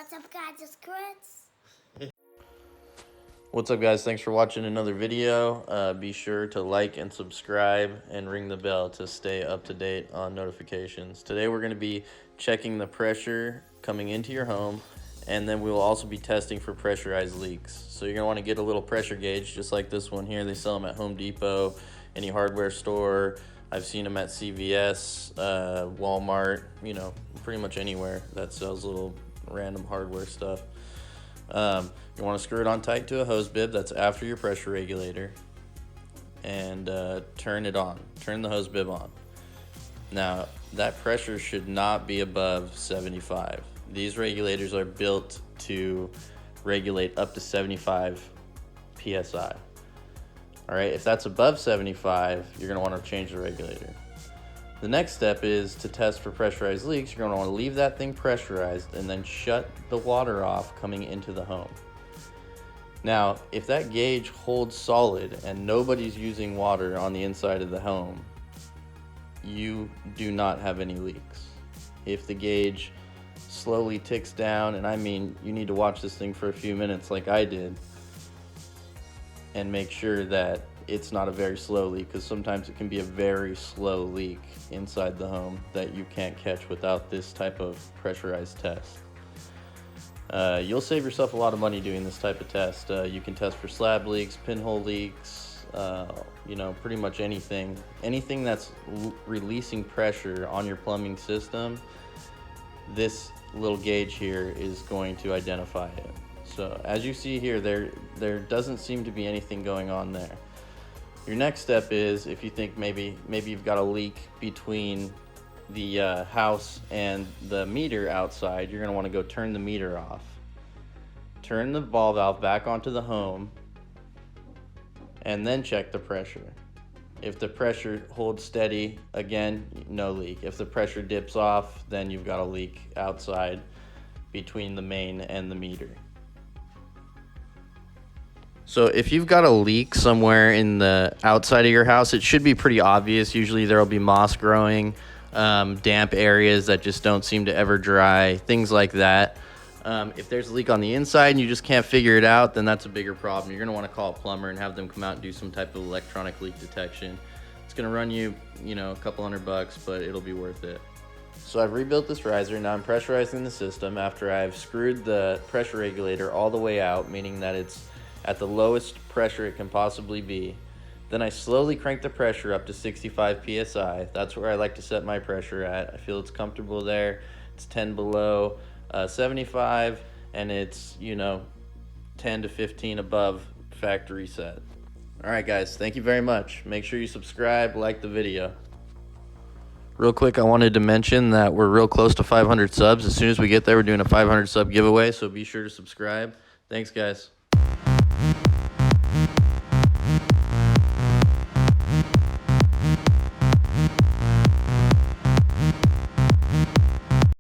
What's up, guys? It's Chris. What's up, guys? Thanks for watching another video. Be sure to like and subscribe and ring the bell to stay up to date on notifications. Today we're going to be checking the pressure coming into your home, and then we will also be testing for pressurized leaks. So you're going to want to get a little pressure gauge just like this one here. They sell them at Home Depot, any hardware store. I've seen them at CVS, Walmart, you know, pretty much anywhere that sells little random hardware stuff. You want to screw it on tight to a hose bib that's after your pressure regulator, and turn it on. Turn the hose bib on. Now, that pressure should not be above 75. These regulators are built to regulate up to 75 psi. All right, if that's above 75, you're going to want to change the regulator. The next step is to test for pressurized leaks. You're going to want to leave that thing pressurized and then shut the water off coming into the home. Now, if that gauge holds solid and nobody's using water on the inside of the home, you do not have any leaks. If the gauge slowly ticks down, and I mean you need to watch this thing for a few minutes like I did, and make sure that it's not a very slow leak, because sometimes it can be a very slow leak inside the home that you can't catch without this type of pressurized test. You'll save yourself a lot of money doing this type of test. You can test for slab leaks, pinhole leaks, you know, pretty much anything that's releasing pressure on your plumbing system. This little gauge here is going to identify it. So as you see here, there doesn't seem to be anything going on there. Your next step is, if you think maybe you've got a leak between the house and the meter outside, you're going to want to go turn the meter off. Turn the ball valve back onto the home, and then check the pressure. If the pressure holds steady, again, no leak. If the pressure dips off, then you've got a leak outside between the main and the meter. So if you've got a leak somewhere in the outside of your house, it should be pretty obvious. Usually there will be moss growing, damp areas that just don't seem to ever dry, things like that. If there's a leak on the inside and you just can't figure it out, then that's a bigger problem. You're going to want to call a plumber and have them come out and do some type of electronic leak detection. It's going to run you, a couple $100, but it'll be worth it. So I've rebuilt this riser. Now I'm pressurizing the system after I've screwed the pressure regulator all the way out, meaning that it's at the lowest pressure it can possibly be. Then I slowly crank the pressure up to 65 psi. That's where I like to set my pressure at. I feel it's comfortable there. It's 10 below 75, and it's 10 to 15 above factory set. All right, guys, thank you very much. Make sure you subscribe, like the video. Real quick, I wanted to mention that we're real close to 500 subs. As soon as we get there, we're doing a 500 sub giveaway, so be sure to subscribe. Thanks, guys.